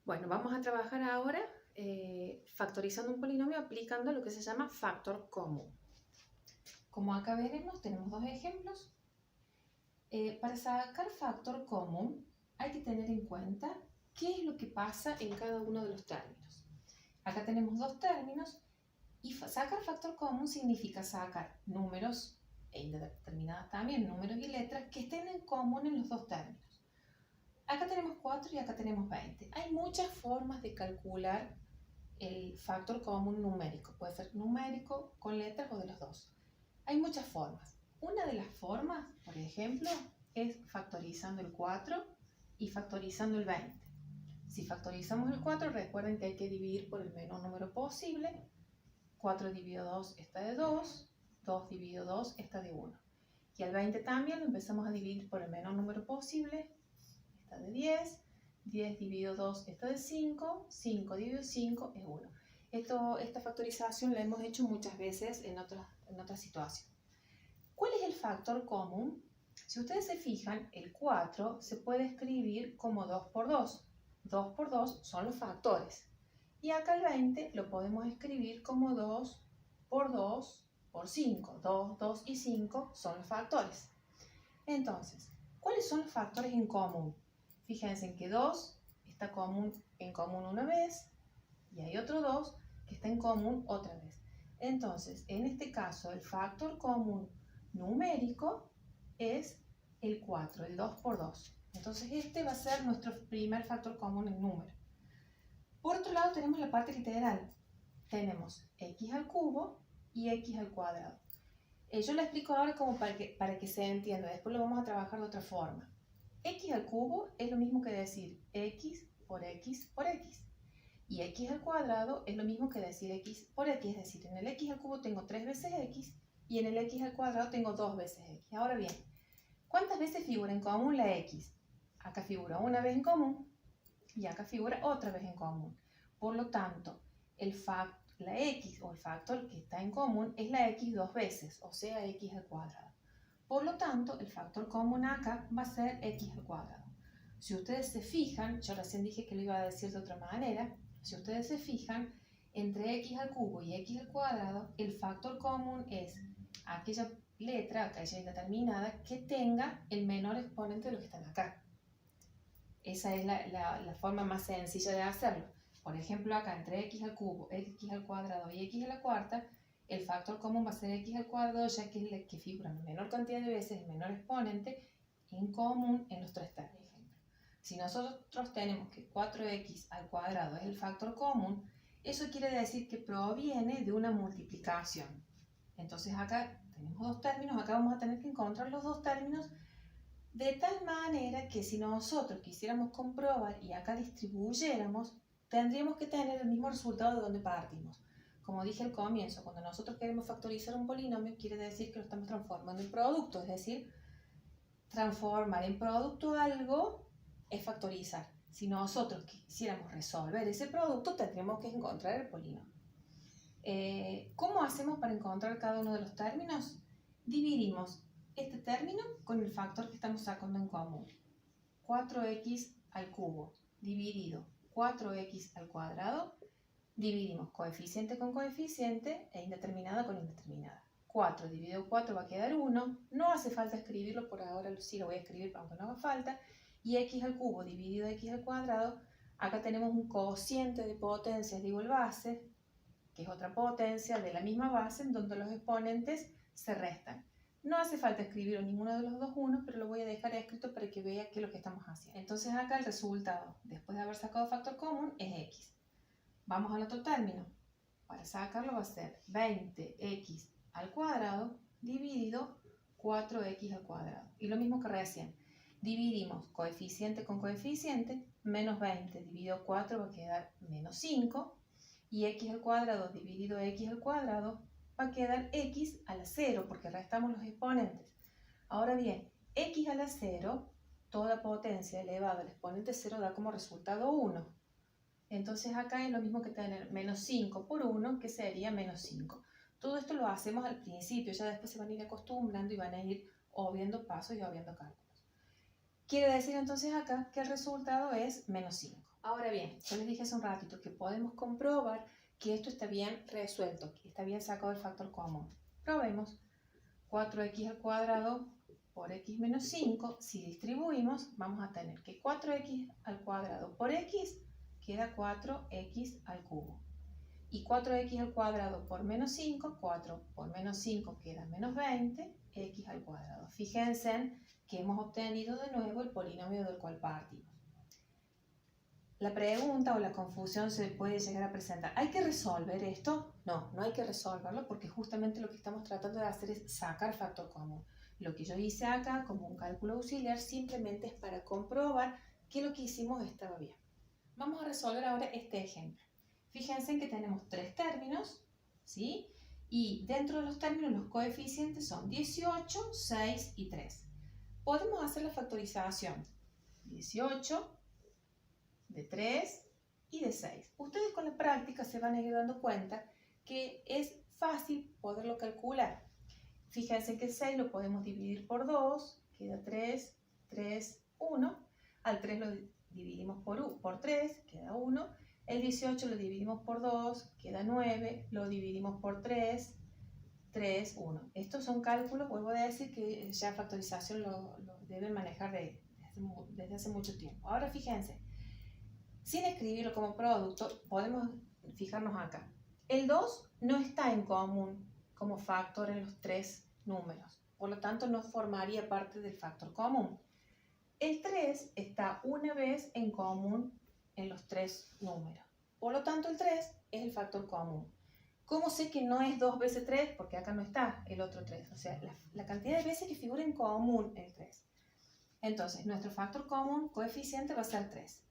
Bueno, vamos a trabajar ahora factorizando un polinomio aplicando lo que se llama factor común. Como acá veremos, tenemos dos ejemplos. Para sacar factor común hay que tener en cuenta qué es lo que pasa en cada uno de los términos. Acá tenemos dos términos y sacar factor común significa sacar números e indeterminadas también, números y letras que estén en común en los dos términos. Acá tenemos 4 y acá tenemos 20. Hay muchas formas de calcular el factor común numérico. Puede ser numérico, con letras o de los dos. Hay muchas formas. Una de las formas, por ejemplo, es factorizando el 4 y factorizando el 20. Si factorizamos el 4, recuerden que hay que dividir por el menor número posible. 4 dividido 2 está de 2, 2 dividido 2 está de 1. Y al 20 también lo empezamos a dividir por el menor número posible, está de 10, 10 dividido 2 está de 5, 5 dividido 5 es 1. Esta factorización la hemos hecho muchas veces en otras situaciones. ¿Cuál es el factor común? Si ustedes se fijan, el 4 se puede escribir como 2 por 2. 2 por 2 son los factores. Y acá el 20 lo podemos escribir como 2 por 2 por 5. 2, 2 y 5 son los factores. Entonces, ¿cuáles son los factores en común? Fíjense en que 2 está en común una vez y hay otro 2 que está en común otra vez. Entonces, en este caso, el factor común numérico es el 4, el 2 por 2. Entonces, este va a ser nuestro primer factor común en número. Por otro lado, tenemos la parte literal. Tenemos x al cubo y x al cuadrado. Yo lo explico ahora como para que se entienda, después lo vamos a trabajar de otra forma. X al cubo es lo mismo que decir x por x por x. Y x al cuadrado es lo mismo que decir x por x, es decir, en el x al cubo tengo 3 veces x y en el x al cuadrado tengo 2 veces x. Ahora bien, ¿cuántas veces figura en común la x? Acá figura una vez en común y acá figura otra vez en común. Por lo tanto, la x o el factor que está en común es la x 2 veces, o sea, x al cuadrado. Por lo tanto, el factor común acá va a ser x al cuadrado. Si ustedes se fijan, yo recién dije que lo iba a decir de otra manera, si ustedes se fijan, entre x al cubo y x al cuadrado, el factor común es aquella letra, aquella indeterminada, que tenga el menor exponente de los que están acá. Esa es la forma más sencilla de hacerlo. Por ejemplo, acá entre x al cubo, x al cuadrado y x a la cuarta, el factor común va a ser x al cuadrado, ya que es el que figura la menor cantidad de veces, el menor exponente en común en los tres términos. Si nosotros tenemos que 4x al cuadrado es el factor común, eso quiere decir que proviene de una multiplicación. Entonces acá tenemos dos términos, acá vamos a tener que encontrar los dos términos de tal manera que si nosotros quisiéramos comprobar y acá distribuyéramos, tendríamos que tener el mismo resultado de donde partimos. Como dije al comienzo, cuando nosotros queremos factorizar un polinomio, quiere decir que lo estamos transformando en producto, es decir, transformar en producto algo es factorizar. Si nosotros quisiéramos resolver ese producto, tendríamos que encontrar el polinomio. ¿Cómo hacemos para encontrar cada uno de los términos? Dividimos este término con el factor que estamos sacando en común. 4x al cubo dividido 4x al cuadrado, dividimos coeficiente con coeficiente e indeterminada con indeterminada. 4 dividido 4 va a quedar 1, no hace falta escribirlo por ahora, sí lo voy a escribir aunque no haga falta, y x al cubo dividido x al cuadrado, acá tenemos un cociente de potencias de igual base, que es otra potencia de la misma base en donde los exponentes se restan. No hace falta escribir ninguno de los dos unos, pero lo voy a dejar escrito para que vea qué es lo que estamos haciendo. Entonces acá el resultado, después de haber sacado factor común, es x. Vamos al otro término. Para sacarlo va a ser 20x al cuadrado dividido 4x al cuadrado. Y lo mismo que recién. Dividimos coeficiente con coeficiente, menos 20 dividido 4 va a quedar menos 5. Y x al cuadrado dividido x al cuadrado va a quedar x a la 0 porque restamos los exponentes. Ahora bien, x a la 0, toda potencia elevada al exponente 0 da como resultado 1. Entonces acá es lo mismo que tener menos 5 por 1, que sería menos 5. Todo esto lo hacemos al principio, ya después se van a ir acostumbrando y van a ir obviando pasos y obviando cálculos. Quiere decir entonces acá que el resultado es menos 5. Ahora bien, yo les dije hace un ratito que podemos comprobar que esto está bien resuelto, que está bien sacado el factor común. Probemos. 4x al cuadrado por x menos 5, si distribuimos, vamos a tener que 4x al cuadrado por x queda 4x al cubo. Y 4x al cuadrado por menos 5, 4 por menos 5 queda menos 20, x al cuadrado. Fíjense que hemos obtenido de nuevo el polinomio del cual partimos. La pregunta o la confusión se puede llegar a presentar. ¿Hay que resolver esto? No, no hay que resolverlo porque justamente lo que estamos tratando de hacer es sacar factor común. Lo que yo hice acá como un cálculo auxiliar simplemente es para comprobar que lo que hicimos estaba bien. Vamos a resolver ahora este ejemplo. Fíjense que tenemos tres términos, ¿sí? Y dentro de los términos los coeficientes son 18, 6 y 3. Podemos hacer la factorización. 18 de 3 y de 6. Ustedes con la práctica se van a ir dando cuenta que es fácil poderlo calcular. Fíjense que el 6 lo podemos dividir por 2, queda 3, 3, 1. Al 3 lo dividimos por 3, queda 1. El 18 lo dividimos por 2, queda 9. Lo dividimos por 3, 3, 1. Estos son cálculos, vuelvo a decir que ya factorización lo deben manejar desde hace mucho tiempo. Ahora fíjense. Sin escribirlo como producto, podemos fijarnos acá. El 2 no está en común como factor en los tres números, por lo tanto no formaría parte del factor común. El 3 está una vez en común en los tres números, por lo tanto el 3 es el factor común. ¿Cómo sé que no es 2 veces 3? Porque acá no está el otro 3, o sea, la cantidad de veces que figura en común el 3. Entonces, nuestro factor común coeficiente va a ser 3.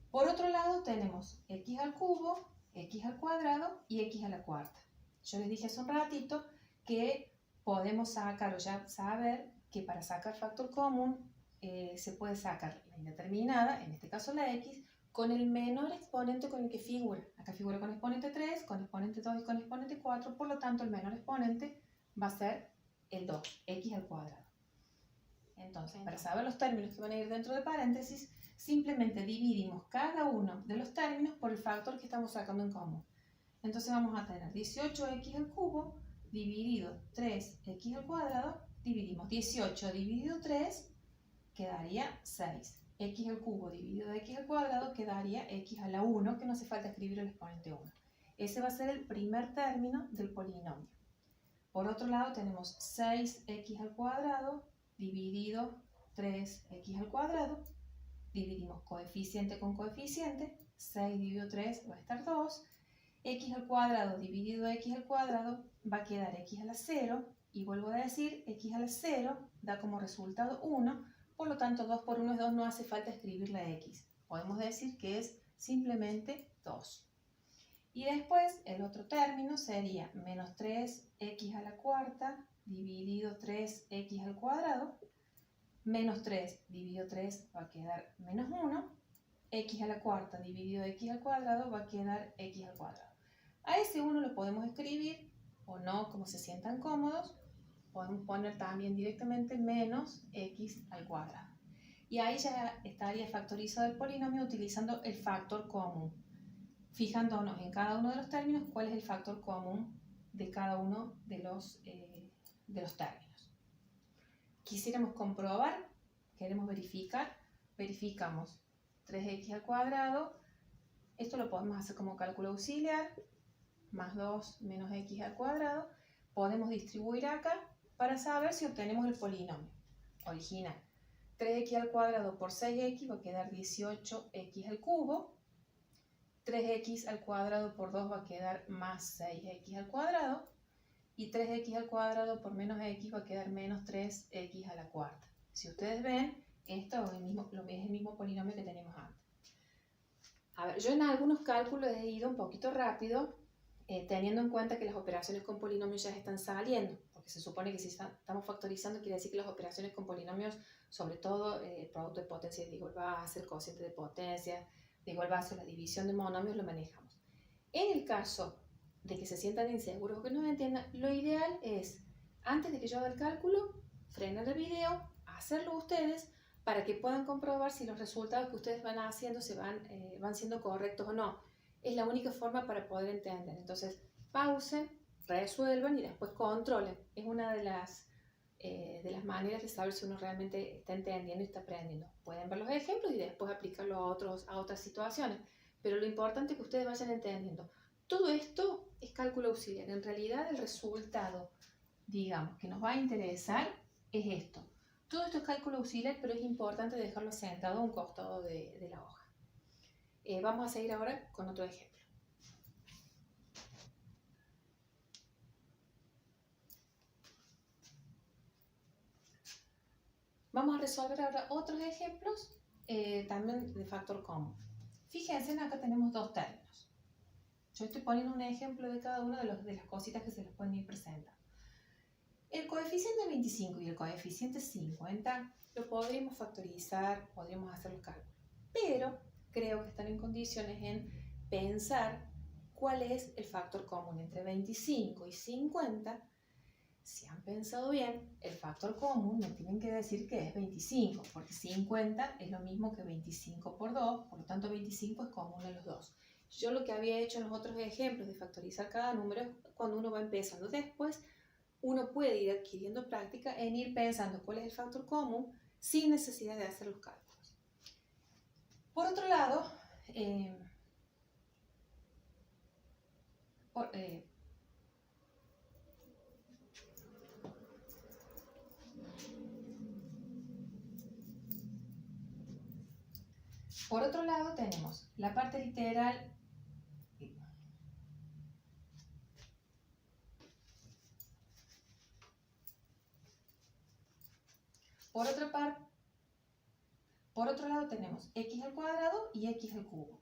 Por otro lado tenemos x al cubo, x al cuadrado y x a la cuarta. Yo les dije hace un ratito que podemos sacar o ya saber que para sacar factor común se puede sacar la indeterminada, en este caso la x, con el menor exponente con el que figura. Acá figura con exponente 3, con exponente 2 y con exponente 4, por lo tanto el menor exponente va a ser el 2, x al cuadrado. Entonces, para saber los términos que van a ir dentro de paréntesis, simplemente dividimos cada uno de los términos por el factor que estamos sacando en común. Entonces vamos a tener 18x al cubo dividido 3x al cuadrado, dividimos 18 dividido 3, quedaría 6. X al cubo dividido de x al cuadrado quedaría x a la 1, que no hace falta escribir el exponente 1. Ese va a ser el primer término del polinomio. Por otro lado tenemos 6x al cuadrado dividido 3x al cuadrado. Dividimos coeficiente con coeficiente, 6 dividido 3 va a estar 2, x al cuadrado dividido x al cuadrado va a quedar x a la 0, y vuelvo a decir, x a la 0 da como resultado 1, por lo tanto 2 por 1 es 2, no hace falta escribir la x. Podemos decir que es simplemente 2. Y después el otro término sería menos 3x a la cuarta dividido 3x al cuadrado. Menos 3 dividido 3 va a quedar menos 1. X a la cuarta dividido x al cuadrado va a quedar x al cuadrado. A ese 1 lo podemos escribir o no, como se sientan cómodos. Podemos poner también directamente menos x al cuadrado. Y ahí ya estaría factorizado el polinomio utilizando el factor común. Fijándonos en cada uno de los términos cuál es el factor común de cada uno de los términos. Quisiéramos comprobar, queremos verificar, verificamos 3x al cuadrado, esto lo podemos hacer como cálculo auxiliar, más 2 menos x al cuadrado, podemos distribuir acá para saber si obtenemos el polinomio original. 3x al cuadrado por 6x va a quedar 18x al cubo, 3x al cuadrado por 2 va a quedar más 6x al cuadrado, y 3x al cuadrado por menos x va a quedar menos 3x a la cuarta. Si ustedes ven, esto es el mismo polinomio que tenemos antes. A ver, yo en algunos cálculos he ido un poquito rápido, teniendo en cuenta que las operaciones con polinomios ya están saliendo, porque se supone que si estamos factorizando quiere decir que las operaciones con polinomios, sobre todo el producto de potencia de igual base, el cociente de potencia, de igual base, la división de monomios, lo manejamos. En el caso de que se sientan inseguros o que no me entiendan, lo ideal es, antes de que yo haga el cálculo, frenar el video, hacerlo ustedes, para que puedan comprobar si los resultados que ustedes van haciendo van siendo correctos o no. Es la única forma para poder entender. Entonces, pausen, resuelvan y después controlen. Es una de las maneras de saber si uno realmente está entendiendo y está aprendiendo. Pueden ver los ejemplos y después aplicarlo a otras situaciones. Pero lo importante es que ustedes vayan entendiendo. Todo esto es cálculo auxiliar. En realidad, el resultado, digamos, que nos va a interesar es esto. Todo esto es cálculo auxiliar, pero es importante dejarlo sentado a un costado de la hoja. Vamos a seguir ahora con otro ejemplo. Vamos a resolver ahora otros ejemplos también de factor común. Fíjense, acá tenemos dos términos. Yo estoy poniendo un ejemplo de cada una de las cositas que se les pueden ir presentando. El coeficiente 25 y el coeficiente 50 lo podríamos factorizar, podríamos hacer los cálculos, pero creo que están en condiciones en pensar cuál es el factor común entre 25 y 50. Si han pensado bien, el factor común me tienen que decir que es 25, porque 50 es lo mismo que 25 por 2, por lo tanto 25 es común en los dos. Yo lo que había hecho en los otros ejemplos de factorizar cada número es cuando uno va empezando. Después, uno puede ir adquiriendo práctica en ir pensando cuál es el factor común sin necesidad de hacer los cálculos. Por otro lado, tenemos la parte literal. Por otro lado tenemos x al cuadrado y x al cubo.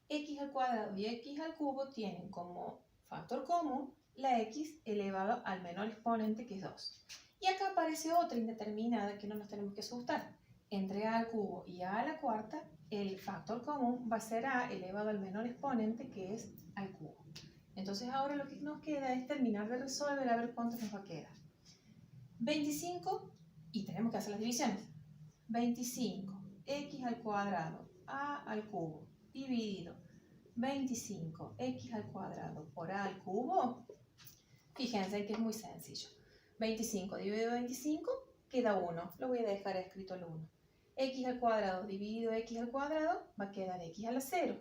X al cuadrado y x al cubo tienen como factor común la x elevado al menor exponente, que es 2. Y acá aparece otra indeterminada que no nos tenemos que asustar. Entre a al cubo y a la cuarta, el factor común va a ser a elevado al menor exponente, que es al cubo. Entonces ahora lo que nos queda es terminar de resolver a ver cuánto nos va a quedar. 25, y tenemos que hacer las divisiones. 25, x al cuadrado, a al cubo, dividido 25, x al cuadrado por a al cubo. Fíjense que es muy sencillo. 25 dividido 25 queda 1. Lo voy a dejar escrito el 1. X al cuadrado dividido x al cuadrado va a quedar x a la 0.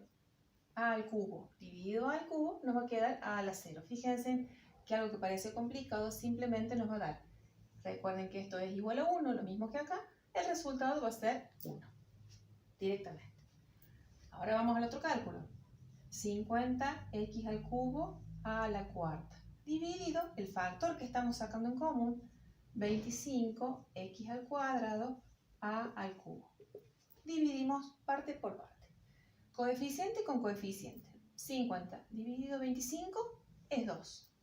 A al cubo dividido a al cubo nos va a quedar a la 0. Fíjense que algo que parece complicado simplemente nos va a dar. Recuerden que esto es igual a 1, lo mismo que acá. El resultado va a ser 1, directamente. Ahora vamos al otro cálculo. 50x al cubo a la cuarta, dividido el factor que estamos sacando en común, 25x al cuadrado a al cubo. Dividimos parte por parte. Coeficiente con coeficiente. 50 dividido 25 es 2.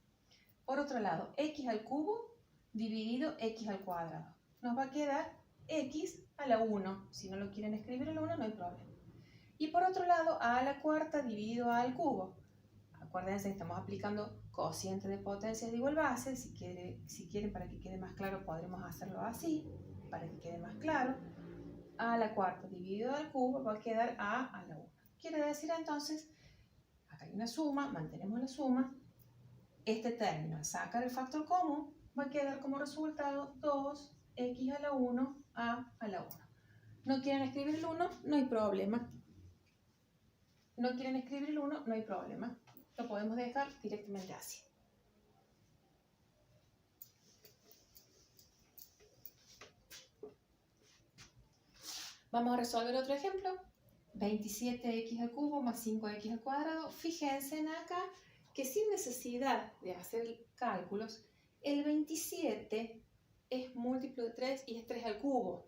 Por otro lado, x al cubo dividido x al cuadrado. Nos va a quedar x a la 1. Si no lo quieren escribir el 1, no hay problema. Y por otro lado, a la cuarta dividido a al cubo. Acuérdense que estamos aplicando cociente de potencias de igual base. Si quieren, para que quede más claro, podremos hacerlo así, para que quede más claro. A la cuarta dividido al cubo va a quedar a la 1. Quiere decir entonces, acá hay una suma, mantenemos la suma. Este término, al sacar el factor común, va a quedar como resultado 2x a la 1 a la 1. ¿No quieren escribir el 1? No hay problema. No quieren escribir el 1, no hay problema. Lo podemos dejar directamente así. Vamos a resolver otro ejemplo. 27x al cubo más 5x al cuadrado. Fíjense en acá que sin necesidad de hacer cálculos, el 27 es múltiplo de 3 y es 3 al cubo.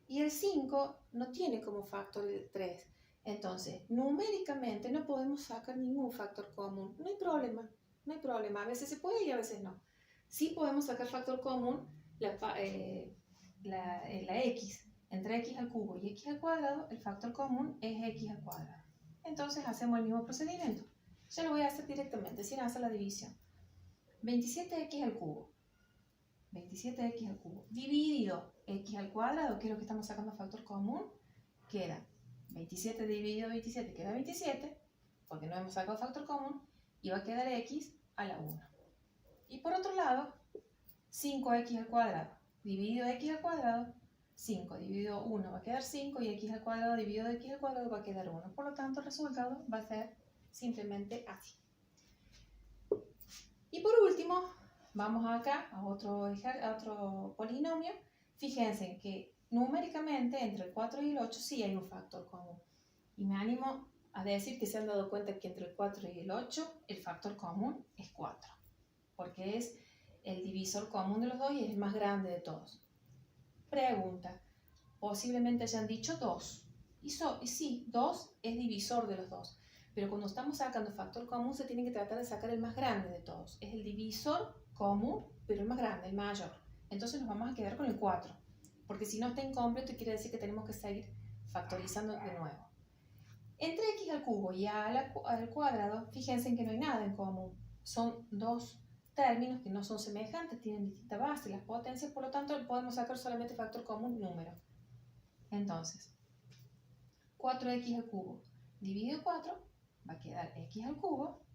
Y el 5 no tiene como factor el 3. Entonces, numéricamente no podemos sacar ningún factor común. No hay problema, no hay problema. A veces se puede y a veces no. Sí podemos sacar factor común la x. Entre x al cubo y x al cuadrado, el factor común es x al cuadrado. Entonces hacemos el mismo procedimiento. Ya lo voy a hacer directamente, sin hacer la división. 27x al cubo. 27x al cubo. Dividido x al cuadrado, que es lo que estamos sacando factor común, queda 27 dividido 27, queda 27, porque no hemos sacado factor común, y va a quedar x a la 1. Y por otro lado, 5x al cuadrado dividido x al cuadrado, 5 dividido 1 va a quedar 5, y x al cuadrado dividido x al cuadrado va a quedar 1. Por lo tanto, el resultado va a ser simplemente así. Y por último, vamos acá a otro polinomio. Fíjense que numéricamente entre el 4 y el 8 sí hay un factor común. Y me animo a decir que se han dado cuenta que entre el 4 y el 8 el factor común es 4. Porque es el divisor común de los dos y es el más grande de todos. Pregunta. Posiblemente hayan dicho 2. Y sí, 2 es divisor de los dos. Pero cuando estamos sacando factor común se tiene que tratar de sacar el más grande de todos. Es el divisor común, pero el más grande, el mayor. Entonces nos vamos a quedar con el 4. Porque si no está incompleto quiere decir que tenemos que seguir factorizando de nuevo. Entre x al cubo y a al cuadrado, fíjense en que no hay nada en común. Son dos términos que no son semejantes, tienen distinta base, las potencias, por lo tanto podemos sacar solamente factor común número. Entonces, 4x al cubo dividido 4 va a quedar x al cubo,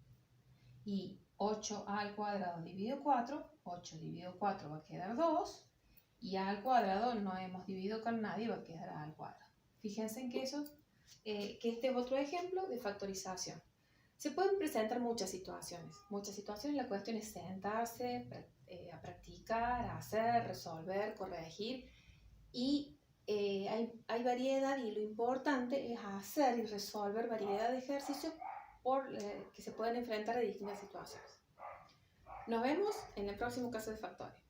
y 8a al cuadrado dividido 4, 8 dividido 4 va a quedar 2, y a al cuadrado no hemos dividido con nadie, va a quedar a al cuadrado. Fíjense en que este es otro ejemplo de factorización. Se pueden presentar muchas situaciones. La cuestión es sentarse, a practicar, a hacer, resolver, corregir, y hay variedad, y lo importante es hacer y resolver variedad de ejercicios que se pueden enfrentar a distintas situaciones. Nos vemos en el próximo caso de factores.